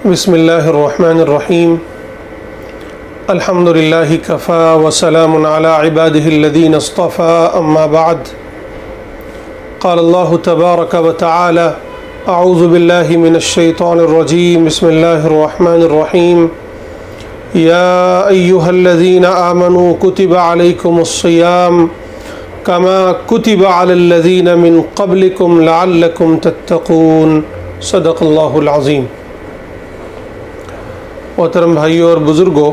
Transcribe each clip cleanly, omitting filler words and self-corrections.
بسم اللہ الرحمن الرحیم الحمد للہ کفا وسلام علی عبادہ الذین اصطفى اما بعد قال اللہ تبارک وتعالی اعوذ باللہ من الشیطان الرجیم بسم اللہ الرحمن الرحیم یا ایہا الذین آمنوا کتب علیکم الصیام کما کتب علی الذین من قبلکم لعلکم تتقون صدق اللہ العظیم۔ محترم بھائیوں اور بزرگوں،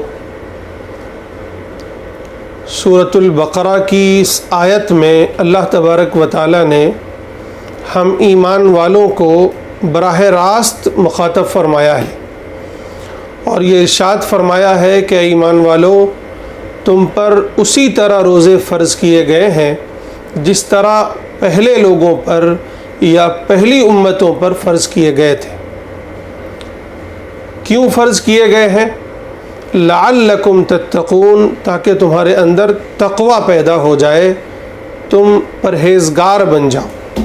سورۃ البقرہ کی اس آیت میں اللہ تبارک و تعالیٰ نے ہم ایمان والوں کو براہ راست مخاطب فرمایا ہے اور یہ ارشاد فرمایا ہے کہ ایمان والوں، تم پر اسی طرح روزے فرض کیے گئے ہیں جس طرح پہلے لوگوں پر یا پہلی امتوں پر فرض کیے گئے تھے۔ کیوں فرض کیے گئے ہیں؟ لعلکم تتقون، تاکہ تمہارے اندر تقوی پیدا ہو جائے، تم پرہیزگار بن جاؤ۔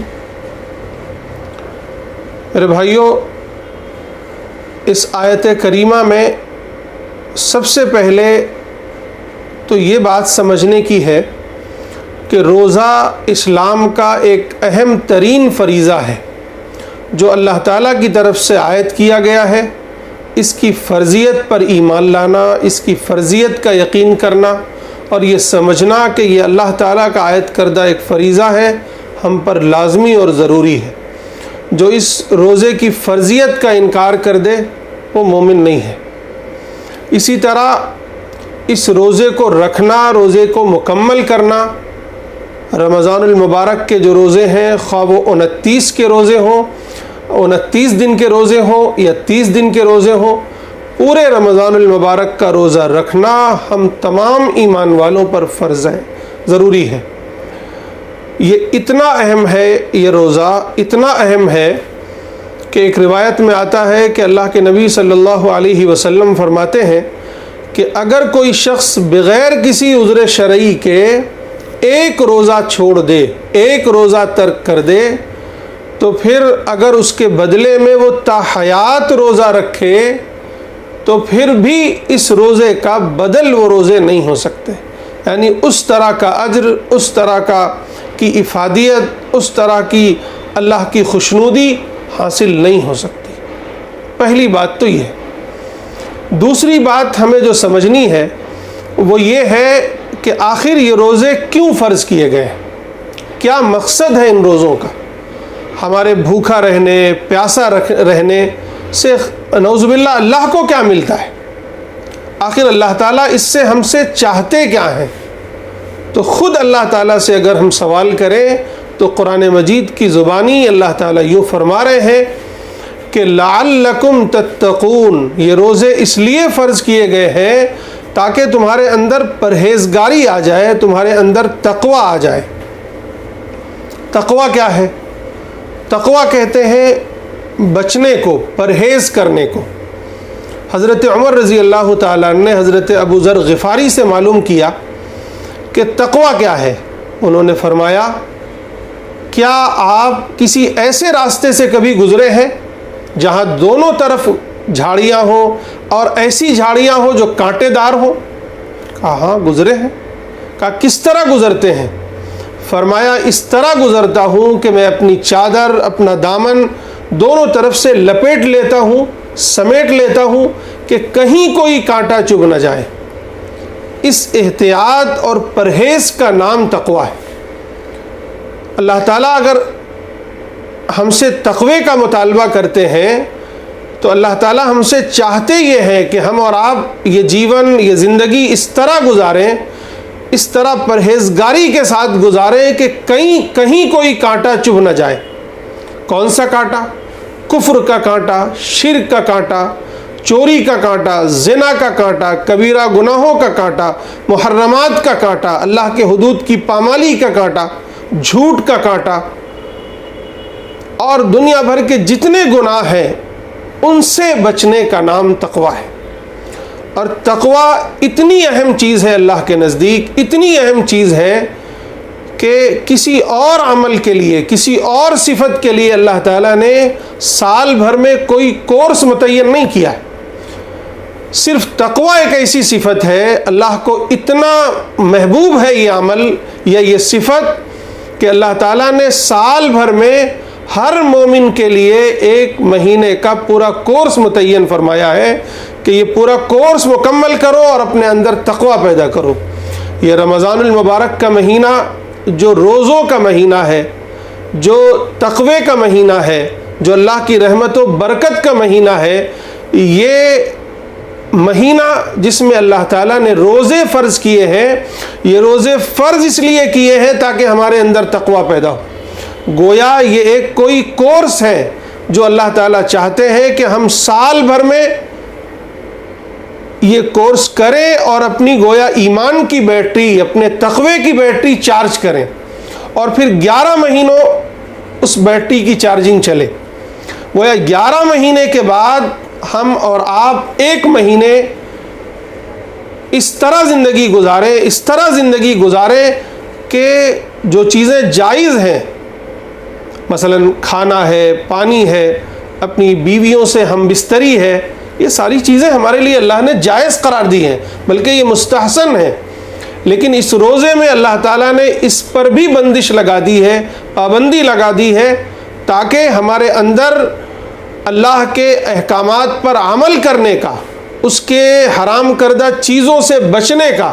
میرے بھائیوں، اس آیت کریمہ میں سب سے پہلے تو یہ بات سمجھنے کی ہے کہ روزہ اسلام کا ایک اہم ترین فریضہ ہے جو اللہ تعالیٰ کی طرف سے عائد کیا گیا ہے۔ اس کی فرضیت پر ایمان لانا، اس کی فرضیت کا یقین کرنا اور یہ سمجھنا کہ یہ اللہ تعالیٰ کا عائد کردہ ایک فریضہ ہے، ہم پر لازمی اور ضروری ہے۔ جو اس روزے کی فرضیت کا انکار کر دے وہ مومن نہیں ہے۔ اسی طرح اس روزے کو رکھنا، روزے کو مکمل کرنا، رمضان المبارک کے جو روزے ہیں، خواہ وہ 29 کے روزے ہوں، 29 دن کے روزے ہوں یا 30 دن کے روزے ہوں، پورے رمضان المبارک کا روزہ رکھنا ہم تمام ایمان والوں پر فرض ہے، ضروری ہے۔ یہ اتنا اہم ہے، یہ روزہ اتنا اہم ہے کہ ایک روایت میں آتا ہے کہ اللہ کے نبی صلی اللہ علیہ وسلم فرماتے ہیں کہ اگر کوئی شخص بغیر کسی عذر شرعی کے ایک روزہ چھوڑ دے، ایک روزہ ترک کر دے، تو پھر اگر اس کے بدلے میں وہ تاحیات روزہ رکھے تو پھر بھی اس روزے کا بدل وہ روزے نہیں ہو سکتے، یعنی اس طرح کا اجر، اس طرح کی افادیت، اس طرح کی اللہ کی خوشنودی حاصل نہیں ہو سکتی۔ پہلی بات تو یہ ہے۔ دوسری بات ہمیں جو سمجھنی ہے وہ یہ ہے کہ آخر یہ روزے کیوں فرض کیے گئے ہیں، کیا مقصد ہے ان روزوں کا؟ ہمارے بھوکا رہنے، پیاسا رہنے سے نعوذ باللہ اللہ کو کیا ملتا ہے؟ آخر اللہ تعالیٰ اس سے ہم سے چاہتے کیا ہیں؟ تو خود اللہ تعالیٰ سے اگر ہم سوال کریں تو قرآن مجید کی زبانی اللہ تعالیٰ یوں فرما رہے ہیں کہ لعلکم تتقون، یہ روزے اس لیے فرض کیے گئے ہیں تاکہ تمہارے اندر پرہیزگاری آ جائے، تمہارے اندر تقوی آ جائے۔ تقوی کیا ہے؟ تقوی کہتے ہیں بچنے کو، پرہیز کرنے کو۔ حضرت عمر رضی اللہ تعالیٰ نے حضرت ابو ذر غفاری سے معلوم کیا کہ تقوی کیا ہے۔ انہوں نے فرمایا، کیا آپ کسی ایسے راستے سے کبھی گزرے ہیں جہاں دونوں طرف جھاڑیاں ہوں اور ایسی جھاڑیاں ہوں جو کانٹے دار ہوں؟ کہا ہاں گزرے ہیں۔ کہا کس طرح گزرتے ہیں؟ فرمایا اس طرح گزرتا ہوں کہ میں اپنی چادر، اپنا دامن دونوں طرف سے لپیٹ لیتا ہوں، سمیٹ لیتا ہوں کہ کہیں کوئی کانٹا چبھ نہ جائے۔ اس احتیاط اور پرہیز کا نام تقوی ہے۔ اللہ تعالیٰ اگر ہم سے تقوی کا مطالبہ کرتے ہیں تو اللہ تعالیٰ ہم سے چاہتے یہ ہیں کہ ہم اور آپ یہ جیون، یہ زندگی اس طرح گزاریں، اس طرح پرہیزگاری کے ساتھ گزاریں کہ کہیں کوئی کانٹا چبھ نہ جائے۔ کون سا کانٹا؟ کفر کا کانٹا، شرک کا کانٹا، چوری کا کانٹا، زنا کا کانٹا، کبیرہ گناہوں کا کانٹا، محرمات کا کانٹا، اللہ کے حدود کی پامالی کا کانٹا، جھوٹ کا کانٹا اور دنیا بھر کے جتنے گناہ ہیں ان سے بچنے کا نام تقوی ہے۔ اور تقوی اتنی اہم چیز ہے اللہ کے نزدیک، اتنی اہم چیز ہے کہ کسی اور عمل کے لیے، کسی اور صفت کے لیے اللہ تعالیٰ نے سال بھر میں کوئی کورس متعین نہیں کیا ہے۔ صرف تقوی ایک ایسی صفت ہے، اللہ کو اتنا محبوب ہے یہ عمل یا یہ صفت کہ اللہ تعالیٰ نے سال بھر میں ہر مومن کے لیے 1 مہینے کا پورا کورس متعین فرمایا ہے کہ یہ پورا کورس مکمل کرو اور اپنے اندر تقوی پیدا کرو۔ یہ رمضان المبارک کا مہینہ جو روزوں کا مہینہ ہے، جو تقوی کا مہینہ ہے، جو اللہ کی رحمت و برکت کا مہینہ ہے، یہ مہینہ جس میں اللہ تعالیٰ نے روزے فرض کیے ہیں، یہ روزے فرض اس لیے کیے ہیں تاکہ ہمارے اندر تقوی پیدا ہو۔ گویا یہ ایک کوئی کورس ہے جو اللہ تعالیٰ چاہتے ہیں کہ ہم سال بھر میں یہ کورس کریں اور اپنی گویا ایمان کی بیٹری، اپنے تقوی کی بیٹری چارج کریں، اور پھر 11 مہینوں اس بیٹری کی چارجنگ چلے۔ گویا 11 مہینے کے بعد ہم اور آپ 1 مہینے اس طرح زندگی گزاریں کہ جو چیزیں جائز ہیں، مثلا کھانا ہے، پانی ہے، اپنی بیویوں سے ہم بستری ہے، یہ ساری چیزیں ہمارے لیے اللہ نے جائز قرار دی ہیں، بلکہ یہ مستحسن ہے۔ لیکن اس روزے میں اللہ تعالیٰ نے اس پر بھی بندش لگا دی ہے، پابندی لگا دی ہے، تاکہ ہمارے اندر اللہ کے احکامات پر عمل کرنے کا، اس کے حرام کردہ چیزوں سے بچنے کا،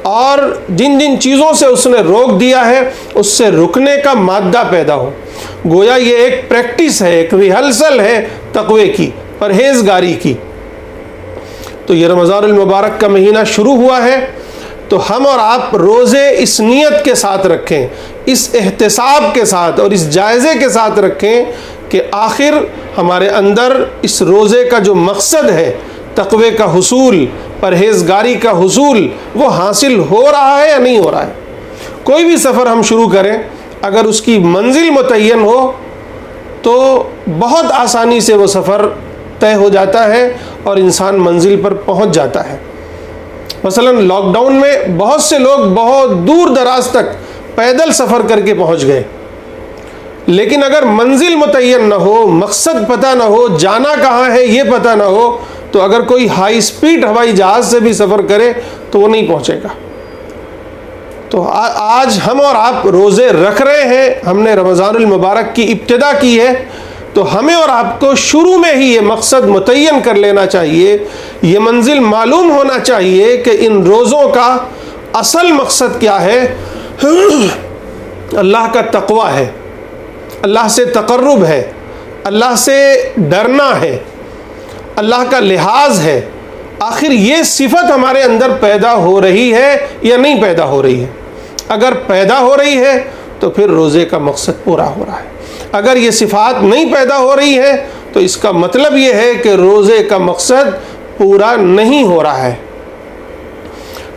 اور جن جن چیزوں سے اس نے روک دیا ہے اس سے رکنے کا مادہ پیدا ہو۔ گویا یہ ایک پریکٹس ہے، ایک ریہرسل ہے تقوی کی، پرہیزگاری کی۔ تو یہ رمضان المبارک کا مہینہ شروع ہوا ہے، تو ہم اور آپ روزے اس نیت کے ساتھ رکھیں، اس احتساب کے ساتھ اور اس جائزے کے ساتھ رکھیں کہ آخر ہمارے اندر اس روزے کا جو مقصد ہے، تقوی کا حصول، پرہیزگاری کا حصول، وہ حاصل ہو رہا ہے یا نہیں ہو رہا ہے۔ کوئی بھی سفر ہم شروع کریں، اگر اس کی منزل متعین ہو تو بہت آسانی سے وہ سفر طے ہو جاتا ہے اور انسان منزل پر پہنچ جاتا ہے۔ مثلا لاک ڈاؤن میں بہت سے لوگ بہت دور دراز تک پیدل سفر کر کے پہنچ گئے، لیکن اگر منزل متعین نہ ہو، مقصد پتہ نہ ہو، جانا کہاں ہے یہ پتہ نہ ہو، تو اگر کوئی ہائی سپیڈ ہوائی جہاز سے بھی سفر کرے تو وہ نہیں پہنچے گا۔ تو آج ہم اور آپ روزے رکھ رہے ہیں، ہم نے رمضان المبارک کی ابتدا کی ہے، تو ہمیں اور آپ کو شروع میں ہی یہ مقصد متعین کر لینا چاہیے، یہ منزل معلوم ہونا چاہیے کہ ان روزوں کا اصل مقصد کیا ہے۔ اللہ کا تقوی ہے، اللہ سے تقرب ہے، اللہ سے ڈرنا ہے، اللہ کا لحاظ ہے۔ آخر یہ صفت ہمارے اندر پیدا ہو رہی ہے یا نہیں پیدا ہو رہی ہے؟ اگر پیدا ہو رہی ہے تو پھر روزے کا مقصد پورا ہو رہا ہے۔ اگر یہ صفات نہیں پیدا ہو رہی ہے تو اس کا مطلب یہ ہے کہ روزے کا مقصد پورا نہیں ہو رہا ہے۔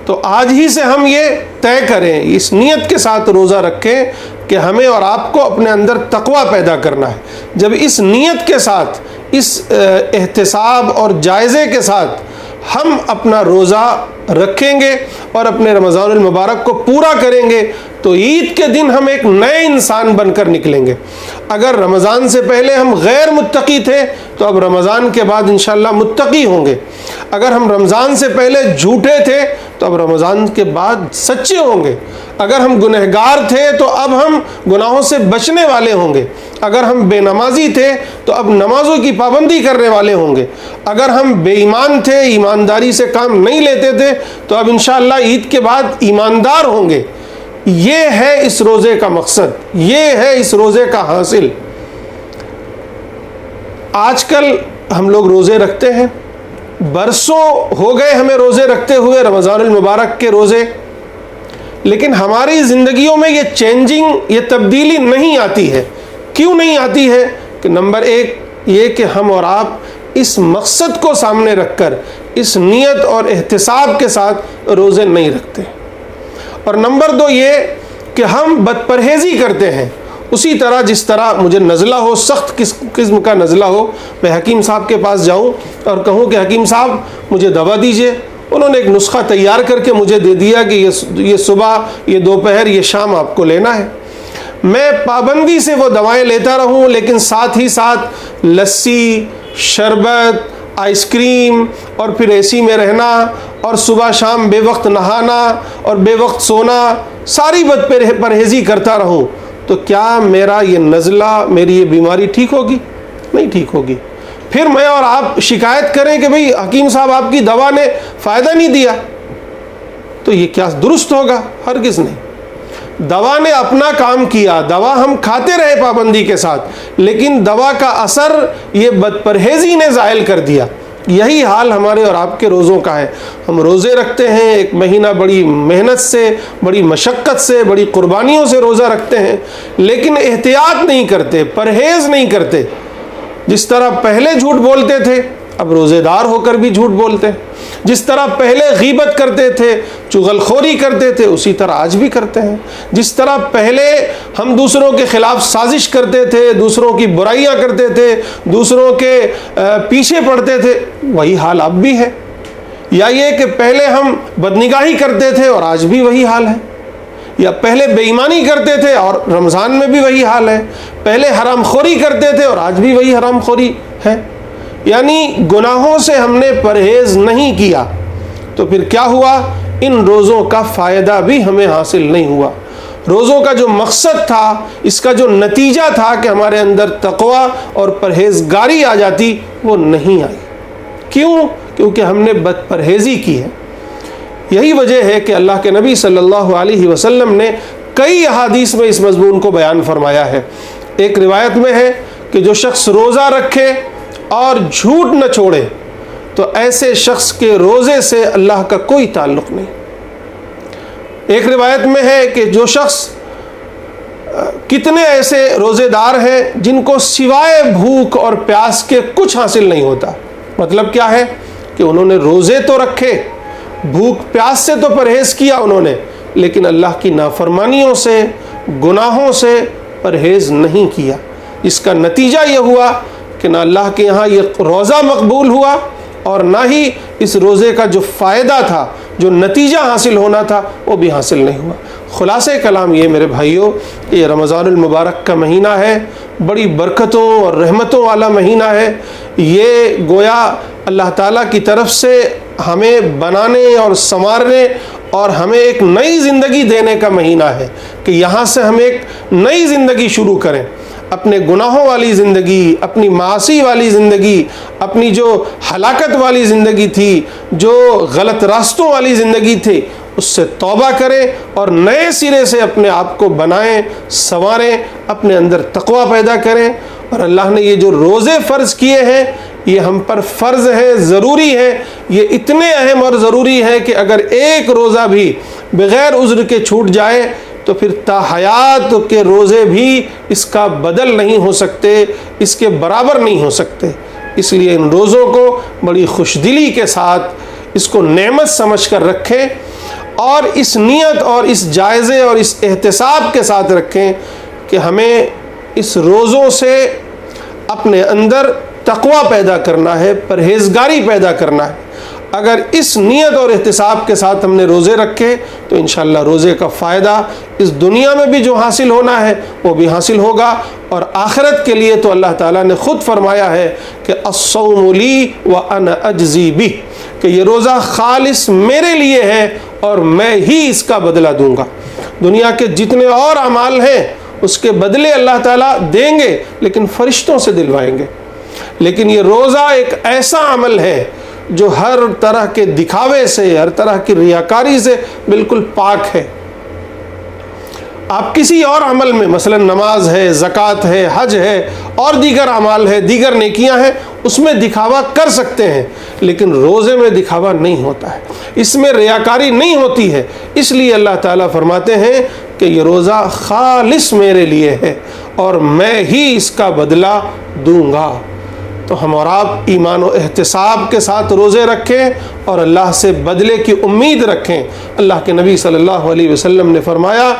تو آج ہی سے ہم یہ طے کریں، اس نیت کے ساتھ روزہ رکھیں کہ ہمیں اور آپ کو اپنے اندر تقوی پیدا کرنا ہے۔ جب اس نیت کے ساتھ، اس احتساب اور جائزے کے ساتھ ہم اپنا روزہ رکھیں گے اور اپنے رمضان المبارک کو پورا کریں گے تو عید کے دن ہم ایک نئے انسان بن کر نکلیں گے۔ اگر رمضان سے پہلے ہم غیر متقی تھے تو اب رمضان کے بعد انشاءاللہ متقی ہوں گے۔ اگر ہم رمضان سے پہلے جھوٹے تھے تو اب رمضان کے بعد سچے ہوں گے۔ اگر ہم گنہگار تھے تو اب ہم گناہوں سے بچنے والے ہوں گے۔ اگر ہم بے نمازی تھے تو اب نمازوں کی پابندی کرنے والے ہوں گے۔ اگر ہم بے ایمان تھے، ایمانداری سے کام نہیں لیتے تھے، تو اب انشاءاللہ عید کے بعد ایماندار ہوں گے۔ یہ ہے اس روزے کا مقصد، یہ ہے اس روزے کا حاصل۔ آج کل ہم لوگ روزے رکھتے ہیں، برسوں ہو گئے ہمیں روزے رکھتے ہوئے، رمضان المبارک کے روزے، لیکن ہماری زندگیوں میں یہ چینجنگ، یہ تبدیلی نہیں آتی ہے۔ کیوں نہیں آتی ہے؟ کہ نمبر 1 یہ کہ ہم اور آپ اس مقصد کو سامنے رکھ کر، اس نیت اور احتساب کے ساتھ روزے نہیں رکھتے، اور نمبر 2 یہ کہ ہم بد پرہیزی کرتے ہیں۔ اسی طرح جس طرح مجھے نزلہ ہو، سخت قسم کا نزلہ ہو، میں حکیم صاحب کے پاس جاؤں اور کہوں کہ حکیم صاحب مجھے دوا دیجئے، انہوں نے ایک نسخہ تیار کر کے مجھے دے دیا کہ یہ صبح، یہ دوپہر، یہ شام آپ کو لینا ہے۔ میں پابندی سے وہ دوائیں لیتا رہوں، لیکن ساتھ ہی ساتھ لسی، شربت، آئس کریم اور پھر اے سی میں رہنا اور صبح شام بے وقت نہانا اور بے وقت سونا، ساری بد پرہیزی کرتا رہوں، تو کیا میرا یہ نزلہ، میری یہ بیماری ٹھیک ہوگی؟ نہیں ٹھیک ہوگی۔ پھر میں اور آپ شکایت کریں کہ بھئی حکیم صاحب آپ کی دوا نے فائدہ نہیں دیا، تو یہ کیا درست ہوگا؟ ہرگز نہیں۔ دوا نے اپنا کام کیا، دوا ہم کھاتے رہے پابندی کے ساتھ، لیکن دوا کا اثر یہ بد پرہیزی نے زائل کر دیا۔ یہی حال ہمارے اور آپ کے روزوں کا ہے۔ ہم روزے رکھتے ہیں، ایک مہینہ بڑی محنت سے، بڑی مشقت سے، بڑی قربانیوں سے روزہ رکھتے ہیں، لیکن احتیاط نہیں کرتے، پرہیز نہیں کرتے۔ جس طرح پہلے جھوٹ بولتے تھے، اب روزے دار ہو کر بھی جھوٹ بولتے ہیں۔ جس طرح پہلے غیبت کرتے تھے، چغل خوری کرتے تھے، اسی طرح آج بھی کرتے ہیں۔ جس طرح پہلے ہم دوسروں کے خلاف سازش کرتے تھے، دوسروں کی برائیاں کرتے تھے، دوسروں کے پیچھے پڑتے تھے، وہی حال اب بھی ہے۔ یا یہ کہ پہلے ہم بدنگاہی کرتے تھے اور آج بھی وہی حال ہے، یا پہلے بے ایمانی کرتے تھے اور رمضان میں بھی وہی حال ہے، پہلے حرام خوری کرتے تھے اور آج بھی وہی حرام خوری ہے۔ یعنی گناہوں سے ہم نے پرہیز نہیں کیا، تو پھر کیا ہوا؟ ان روزوں کا فائدہ بھی ہمیں حاصل نہیں ہوا۔ روزوں کا جو مقصد تھا، اس کا جو نتیجہ تھا کہ ہمارے اندر تقویٰ اور پرہیزگاری آ جاتی، وہ نہیں آئی۔ کیوں؟ کیونکہ ہم نے بد پرہیزی کی ہے۔ یہی وجہ ہے کہ اللہ کے نبی صلی اللہ علیہ وسلم نے کئی احادیث میں اس مضمون کو بیان فرمایا ہے۔ ایک روایت میں ہے کہ جو شخص روزہ رکھے اور جھوٹ نہ چھوڑے، تو ایسے شخص کے روزے سے اللہ کا کوئی تعلق نہیں۔ ایک روایت میں ہے کہ جو شخص، کتنے ایسے روزے دار ہیں جن کو سوائے بھوک اور پیاس کے کچھ حاصل نہیں ہوتا۔ مطلب کیا ہے کہ انہوں نے روزے تو رکھے، بھوک پیاس سے تو پرہیز کیا انہوں نے، لیکن اللہ کی نافرمانیوں سے، گناہوں سے پرہیز نہیں کیا۔ اس کا نتیجہ یہ ہوا کہ نہ اللہ کے یہاں یہ روزہ مقبول ہوا، اور نہ ہی اس روزے کا جو فائدہ تھا، جو نتیجہ حاصل ہونا تھا، وہ بھی حاصل نہیں ہوا۔ خلاصہ کلام یہ میرے بھائیوں، یہ رمضان المبارک کا مہینہ ہے، بڑی برکتوں اور رحمتوں والا مہینہ ہے۔ یہ گویا اللہ تعالیٰ کی طرف سے ہمیں بنانے اور سنوارنے اور ہمیں ایک نئی زندگی دینے کا مہینہ ہے کہ یہاں سے ہم ایک نئی زندگی شروع کریں۔ اپنے گناہوں والی زندگی، اپنی معاصی والی زندگی، اپنی جو ہلاکت والی زندگی تھی، جو غلط راستوں والی زندگی تھی، اس سے توبہ کریں اور نئے سرے سے اپنے آپ کو بنائیں، سنواریں، اپنے اندر تقویٰ پیدا کریں۔ اور اللہ نے یہ جو روزے فرض کیے ہیں، یہ ہم پر فرض ہے، ضروری ہے۔ یہ اتنے اہم اور ضروری ہے کہ اگر ایک روزہ بھی بغیر عذر کے چھوٹ جائے تو پھر تا حیات کے روزے بھی اس کا بدل نہیں ہو سکتے، اس کے برابر نہیں ہو سکتے۔ اس لیے ان روزوں کو بڑی خوشدلی کے ساتھ، اس کو نعمت سمجھ کر رکھیں، اور اس نیت اور اس جائزے اور اس احتساب کے ساتھ رکھیں کہ ہمیں اس روزوں سے اپنے اندر تقویٰ پیدا کرنا ہے، پرہیزگاری پیدا کرنا ہے۔ اگر اس نیت اور احتساب کے ساتھ ہم نے روزے رکھے تو انشاءاللہ روزے کا فائدہ اس دنیا میں بھی جو حاصل ہونا ہے وہ بھی حاصل ہوگا، اور آخرت کے لیے تو اللہ تعالیٰ نے خود فرمایا ہے کہ الصوم لی وانا اجزی بہ، کہ یہ روزہ خالص میرے لیے ہے اور میں ہی اس کا بدلہ دوں گا۔ دنیا کے جتنے اور اعمال ہیں اس کے بدلے اللہ تعالیٰ دیں گے، لیکن فرشتوں سے دلوائیں گے۔ لیکن یہ روزہ ایک ایسا عمل ہے جو ہر طرح کے دکھاوے سے، ہر طرح کی ریاکاری سے بالکل پاک ہے۔ آپ کسی اور عمل میں، مثلا نماز ہے، زکوٰۃ ہے، حج ہے، اور دیگر اعمال ہے، دیگر نیکیاں ہیں، اس میں دکھاوا کر سکتے ہیں، لیکن روزے میں دکھاوا نہیں ہوتا ہے، اس میں ریاکاری نہیں ہوتی ہے۔ اس لیے اللہ تعالیٰ فرماتے ہیں کہ یہ روزہ خالص میرے لیے ہے اور میں ہی اس کا بدلہ دوں گا۔ تو ہم اور آپ ایمان و احتساب کے ساتھ روزے رکھیں اور اللہ سے بدلے کی امید رکھیں۔ اللہ کے نبی صلی اللہ علیہ وسلم نے فرمایا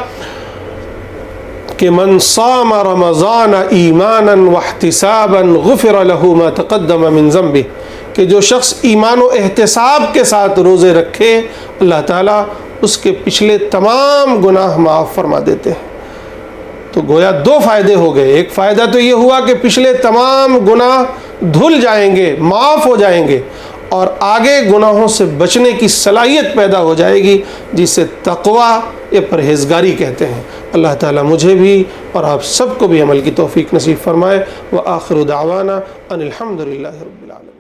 کہ من صام رمضان ایمانا واحتسابا غفر له ما تقدم من ذنبه، کہ جو شخص ایمان و احتساب کے ساتھ روزے رکھے اللہ تعالیٰ اس کے پچھلے تمام گناہ معاف فرما دیتے ہیں۔ تو گویا دو فائدے ہو گئے، ایک فائدہ تو یہ ہوا کہ پچھلے تمام گناہ دھل جائیں گے، معاف ہو جائیں گے، اور آگے گناہوں سے بچنے کی صلاحیت پیدا ہو جائے گی، جسے تقویٰ یا پرہیزگاری کہتے ہیں۔ اللہ تعالیٰ مجھے بھی اور آپ سب کو بھی عمل کی توفیق نصیب فرمائے۔ وآخر دعوانا ان الحمد للہ رب العالمین۔